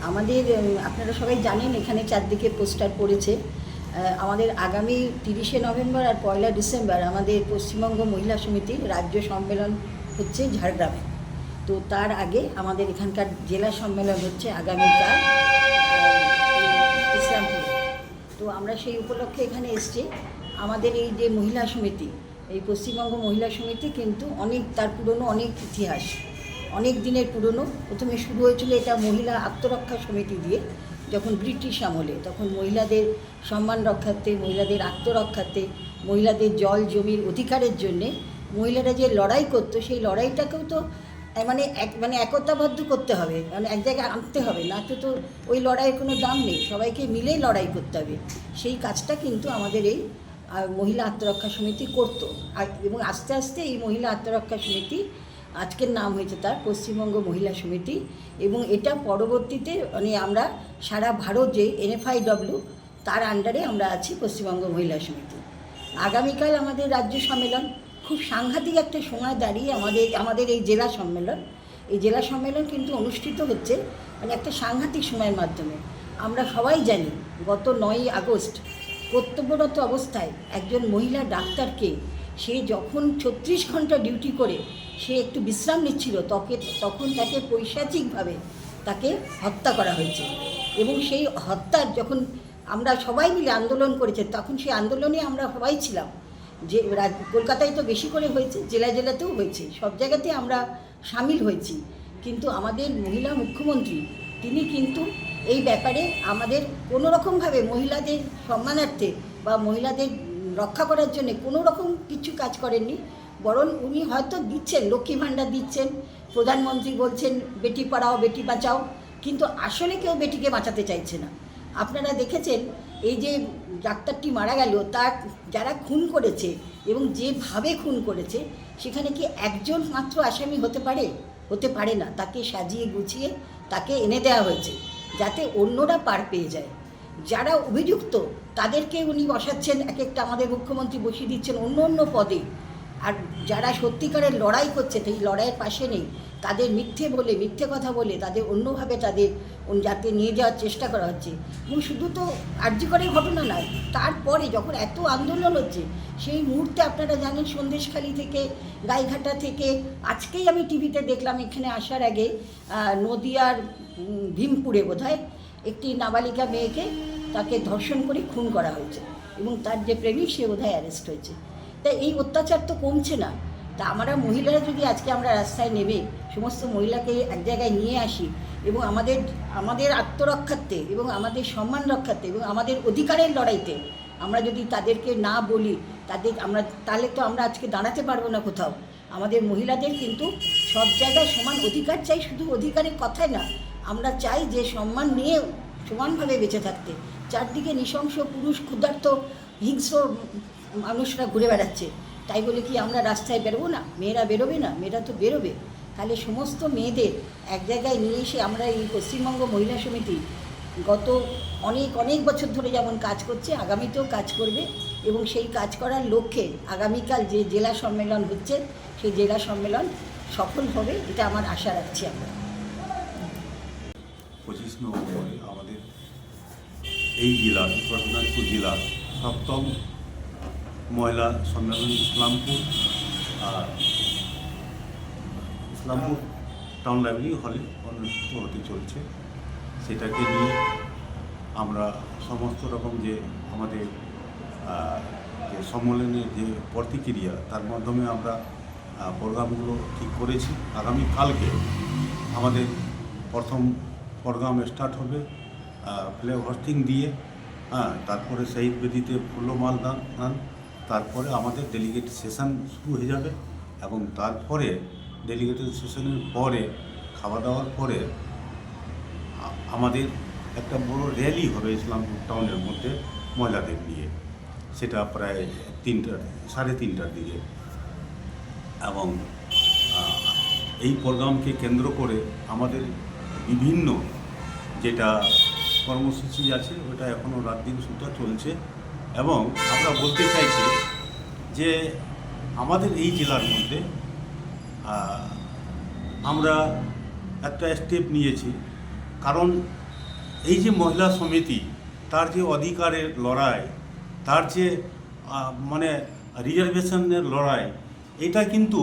আমাদের আপনারা সবাই জানেন এখানে চারদিকে পোস্টার পড়েছে। আমাদের আগামী 30শে নভেম্বর আর 1লা ডিসেম্বর আমাদের পশ্চিমবঙ্গ মহিলা সমিতির রাজ্য সম্মেলন হচ্ছে ঝাড়গ্রামে। তো তার আগে আমাদের এখানকার জেলা সম্মেলন হচ্ছে আগামীকাল ইসলামপুরে। তো আমরা সেই উপলক্ষে এখানে এসেছি। আমাদের এই যে মহিলা সমিতি, এই পশ্চিমবঙ্গ মহিলা সমিতি কিন্তু তার পুরনো অনেক ইতিহাস, অনেক দিনের পুরনো। প্রথমে শুরু হয়েছিল এটা মহিলা আত্মরক্ষা সমিতি দিয়ে, যখন ব্রিটিশ আমলে, তখন মহিলাদের সম্মান রক্ষার্থে, মহিলাদের আত্মরক্ষার্থে, মহিলাদের জল জমির অধিকারের জন্যে মহিলারা যে লড়াই করতো, সেই লড়াইটাকেও তো একতাবদ্ধ করতে হবে, এক জায়গায় আনতে হবে, না তো ওই লড়াইয়ের কোনো দাম নেই, সবাইকে মিলে লড়াই করতে হবে। সেই কাজটা কিন্তু আমাদের এই মহিলা আত্মরক্ষা সমিতি করতো। এবং আস্তে আস্তে এই মহিলা আত্মরক্ষা সমিতি আজকের নাম হয়েছে তার পশ্চিমবঙ্গ মহিলা সমিতি। এবং এটা পরবর্তীতে আমরা সারা ভারত যে NFIW তার আন্ডারে আমরা আছি পশ্চিমবঙ্গ মহিলা সমিতি। আগামীকাল আমাদের রাজ্য সম্মেলন, খুব সাংঘাতিক একটা সময় দাঁড়িয়ে আমাদের এই জেলা সম্মেলন কিন্তু অনুষ্ঠিত হচ্ছে একটা সাংঘাতিক সময়ের মাধ্যমে। আমরা সবাই জানি গত 9ই আগস্ট কর্তব্যরত অবস্থায় একজন মহিলা ডাক্তারকে, সে যখন 36 ঘন্টা ডিউটি করে সে একটু বিশ্রাম নিচ্ছিল, তখন তাকে পৈশাচিকভাবে তাকে হত্যা করা হয়েছে। এবং সেই হত্যার যখন আমরা সবাই মিলে আন্দোলন করেছে, তখন সেই আন্দোলনে আমরা সবাই ছিলাম। যে কলকাতায় তো বেশি করে হয়েছে, জেলাতেও হয়েছে, সব জায়গাতে আমরা সামিল হয়েছি। কিন্তু আমাদের মহিলা মুখ্যমন্ত্রী, তিনি কিন্তু এই ব্যাপারে আমাদের কোনো রকমভাবে মহিলাদের সম্মানার্থে বা মহিলাদের রক্ষা করার জন্য কোনো রকম কিছু কাজ করেননি। বরং উনি হয়তো দিচ্ছেন, লক্ষ্মী ভাণ্ডার দিচ্ছেন, প্রধানমন্ত্রী বলছেন বেটি পড়াও বেটি বাঁচাও, কিন্তু আসলে কেউ বেটিকে বাঁচাতে চাইছে না। আপনারা দেখেছেন এই যে ডাক্তারটি মারা গেল, তার যারা খুন করেছে এবং যেভাবে খুন করেছে, সেখানে কি একজন মাত্র আসামি হতে পারে না। তাকে সাজিয়ে গুছিয়ে তাকে এনে দেওয়া হয়েছে যাতে অন্যরা পার পেয়ে যায়। যারা অভিযুক্ত তাদেরকে উনি বসাচ্ছেন, একটা আমাদের মুখ্যমন্ত্রী বসিয়ে দিচ্ছেন অন্য পদে। আর যারা সত্যিকারের লড়াই করছে, সেই লড়াইয়ের পাশে নেই, তাদের মিথ্যে কথা বলে তাদের অন্যভাবে যাতে নিয়ে যাওয়ার চেষ্টা করা হচ্ছে। এবং শুধু তো আরজিকরের ঘটনা নয়, তারপরে যখন এত আন্দোলন হচ্ছে, সেই মুহূর্তে আপনারা জানেন সন্দেশখালি থেকে, গাইঘাটা থেকে, আজকেই আমি টিভিতে দেখলাম এখানে আসার আগে নদিয়ার ভীমপুরে বোধহয় একটি নাবালিকা মেয়েকে তাকে ধর্ষণ করে খুন করা হয়েছে, এবং তার যে প্রেমিক সে বোধহয় অ্যারেস্ট হয়েছে। তাই এই অত্যাচার তো কমছে না। তা আমরা মহিলারা যদি আজকে আমরা রাস্তায় নেমে সমস্ত মহিলাকে এক জায়গায় নিয়ে আসি এবং আমাদের আত্মরক্ষার্থে এবং আমাদের সম্মান রক্ষার্থে এবং আমাদের অধিকারের লড়াইতে আমরা যদি তাদেরকে না বলি, তাহলে তো আমরা আজকে দাঁড়াতে পারবো না কোথাও। আমাদের মহিলাদের কিন্তু সব জায়গায় সমান অধিকার চাই, শুধু অধিকারের কথাই না, আমরা চাই যে সম্মান নিয়ে সমানভাবে বেঁচে থাকতে। চারদিকে নৃশংস পুরুষ, ক্ষুধার্ত, হিংস্র মানুষরা ঘুরে বেড়াচ্ছে। তাই বলে কি আমরা রাস্তায় বেরোবো না? মেয়েরা বেরোবে না? মেয়েরা তো বেরোবে। তাহলে সমস্ত মেয়েদের এক জায়গায় নিয়ে এসে আমরা এই পশ্চিমবঙ্গ মহিলা সমিতি গত অনেক বছর ধরে যেমন কাজ করছে, আগামীতেও কাজ করবে। এবং সেই কাজ করার লক্ষ্যে আগামীকাল যে জেলা সম্মেলন হচ্ছে, সেই জেলা সম্মেলন সফল হবে, এটা আমার আশা রাখছি আমরা। 25 নভেম্বরে আমাদের এই জেলার, উত্তর দিনাজপুর জেলার 7ম মহিলা সম্মেলন ইসলামপুর টাউন লাইব্রেরি হলে অনুষ্ঠিত হতে চলছে। সেটাকে নিয়ে আমরা সমস্ত রকম যে আমাদের যে সম্মেলনের যে প্রতিক্রিয়া, তার মাধ্যমে আমরা প্রোগ্রামগুলো ঠিক করেছি। আগামীকালকে আমাদের প্রথম প্রোগ্রাম স্টার্ট হবে ফ্ল্যাগ হোস্টিং দিয়ে, তারপরে শহীদ বেদিতে ফুলমাল দান, তারপরে আমাদের ডেলিগেট সেশন শুরু হয়ে যাবে। এবং তারপরে ডেলিগেটেড সেশনের পরে খাওয়া দাওয়ার পরে আমাদের একটা বড় র্যালি হবে ইসলামপুর টাউনের মধ্যে মহিলাদের নিয়ে, সেটা প্রায় 3:30টার দিকে। এবং এই প্রোগ্রামকে কেন্দ্র করে আমাদের বিভিন্ন যেটা কর্মসূচি আছে, ওটা এখনও রাত দিন সুদ্ধা চলছে। এবং আমরা বলতে চাইছি যে আমাদের এই জেলার মধ্যে আমরা একটা স্টেপ নিয়েছি, কারণ এই যে মহিলা সমিতি, তার যে অধিকারের লড়াই, তার যে মানে রিজার্ভেশনের লড়াই, এটা কিন্তু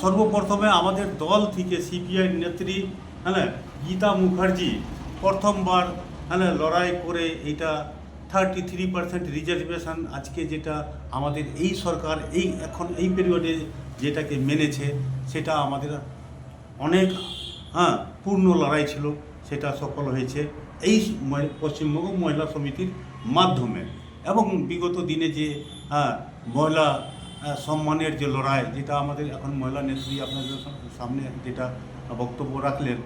সর্বপ্রথমে আমাদের দল থেকে সিপিআই নেত্রী হ্যাঁ গীতা মুখার্জি প্রথমবার হ্যাঁ লড়াই করে এটা 33% রিজার্ভেশন আজকে যেটা আমাদের এই সরকার এখন এই পিরিয়ডে যেটাকে মেনেছে, সেটা আমাদের অনেক পূর্ণ লড়াই ছিল, সেটা সফল হয়েছে এই পশ্চিমবঙ্গ মহিলা সমিতির মাধ্যমে। এবং বিগত দিনে যে মহিলা সম্মানের যে লড়াই, যেটা আমাদের এখন মহিলা নেত্রী আপনাদের সামনে যেটা বক্তব্য রাখলেন,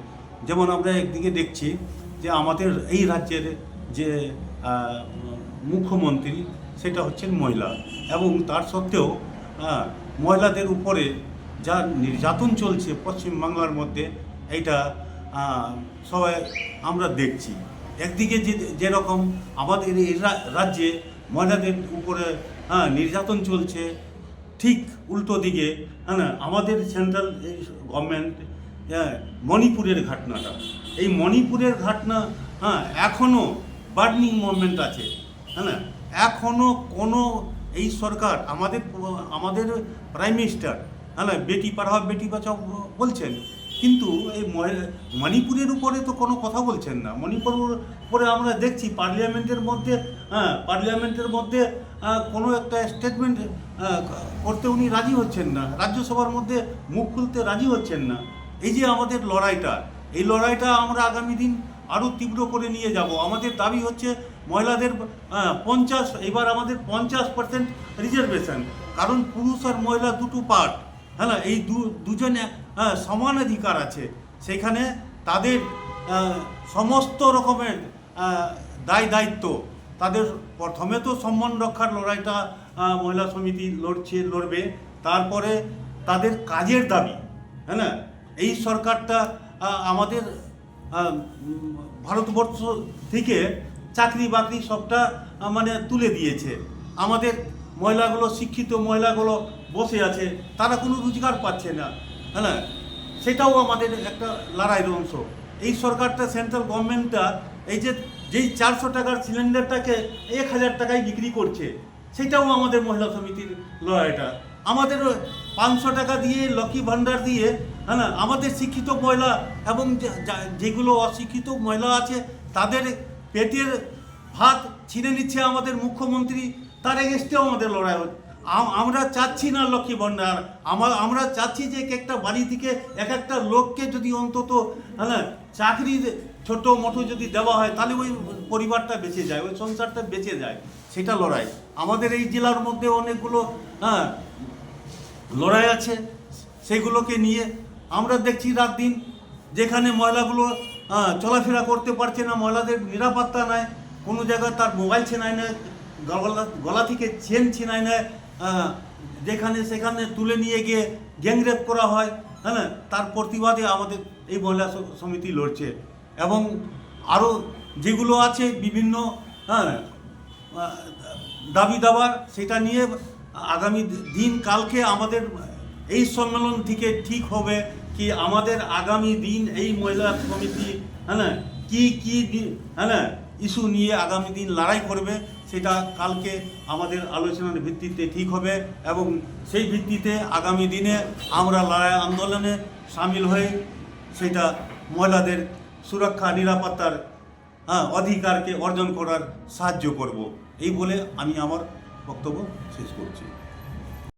যেমন আমরা একদিকে দেখছি যে আমাদের এই রাজ্যের যে মুখ্যমন্ত্রী সেটা হচ্ছেন মহিলা, এবং তার সত্ত্বেও মহিলাদের উপরে যা নির্যাতন চলছে পশ্চিমবাংলার মধ্যে, এইটা সবাই আমরা দেখছি। একদিকে যেরকম আমাদের এই রাজ্যে মহিলাদের উপরে নির্যাতন চলছে, ঠিক উল্টো দিকে আমাদের সেন্ট্রাল গভর্নমেন্ট মণিপুরের ঘটনাটা, এই মণিপুরের ঘটনা এখনও বার্নিং মোমেন্ট আছে, এখনও কোনো এই সরকার আমাদের প্রাইম মিনিস্টার বেটি পড়াও বেটি বাঁচাও বলছেন, কিন্তু এই মণিপুরের উপরে তো কোনো কথা বলছেন না। মণিপুরের উপরে আমরা দেখছি পার্লামেন্টের মধ্যে কোনো একটা স্টেটমেন্ট করতে উনি রাজি হচ্ছেন না, রাজ্যসভার মধ্যে মুখ খুলতে রাজি হচ্ছেন না। এই যে আমাদের লড়াইটা, এই লড়াইটা আমরা আগামী দিন আরও তীব্র করে নিয়ে যাব। আমাদের দাবি হচ্ছে মহিলাদের এবার আমাদের 50% রিজার্ভেশন, কারণ পুরুষ আর মহিলা দুটো পার্ট, এই দুজনে সমান অধিকার আছে, সেখানে তাদের সমস্ত রকমের দায়িত্ব, তাদের প্রথমে তো সম্মান রক্ষার লড়াইটা মহিলা সমিতি লড়বে, তারপরে তাদের কাজের দাবি, এই সরকারটা আমাদের ভারতবর্ষ থেকে চাকরি বাকরি সবটা মানে তুলে দিয়েছে। আমাদের মহিলাগুলো, শিক্ষিত মহিলাগুলো বসে আছে, তারা কোনো রোজগার পাচ্ছে না, সেটাও আমাদের একটা লড়াইয়ের অংশ। এই সরকারটা, সেন্ট্রাল গভর্নমেন্টটা যেই 400 টাকার সিলিন্ডারটাকে 1000 টাকায় বিক্রি করছে, সেটাও আমাদের মহিলা সমিতির লড়াইটা। আমাদের 500 টাকা দিয়ে, লক্ষ্মী ভাণ্ডার দিয়ে আমাদের শিক্ষিত মহিলা এবং যেগুলো অশিক্ষিত মহিলা আছে তাদের পেটের ভাত ছিনে নিচ্ছে আমাদের মুখ্যমন্ত্রী, তার এগেস্টেও আমাদের লড়াই হচ্ছে। আমরা চাচ্ছি না লক্ষ্মী ভাণ্ডার, আমরা চাচ্ছি যে একটা বাড়ি থেকে একটা লোককে যদি অন্তত চাকরি ছোট মোটো যদি দেওয়া হয়, তাহলে ওই পরিবারটা বেঁচে যায়, ওই সংসারটা বেঁচে যায়, সেটা লড়াই। আমাদের এই জেলার মধ্যে অনেকগুলো লড়াই আছে, সেগুলোকে নিয়ে আমরা দেখছি রাত দিন, যেখানে মহিলাগুলো চলাফেরা করতে পারছে না, মহিলাদের নিরাপত্তা নাই, কোনো জায়গায় তার মোবাইল ছিনায় নেয়, গলা থেকে চেন ছিনায় নেয়, সেখানে তুলে নিয়ে গিয়ে গ্যাংরেপ করা হয়, তার প্রতিবাদে আমাদের এই মহিলা সমিতি লড়ছে। এবং আরও যেগুলো আছে বিভিন্ন দাবি দাবার, সেটা নিয়ে আগামী দিন কালকে আমাদের এই সম্মেলন থেকে ঠিক হবে কি আমাদের আগামী দিন এই মহিলা সমিতি কি ইস্যু নিয়ে আগামী দিন লড়াই করবে, সেটা কালকে আমাদের আলোচনার ভিত্তিতে ঠিক হবে। এবং সেই ভিত্তিতে আগামী দিনে আমরা লড়াই আন্দোলনে সামিল হয়ে সেটা মহিলাদের সুরক্ষা, নিরাপত্তার অধিকারকে অর্জন করার সাহায্য করব। এই বলে আমি আমার বক্তব্য শেষ করছি।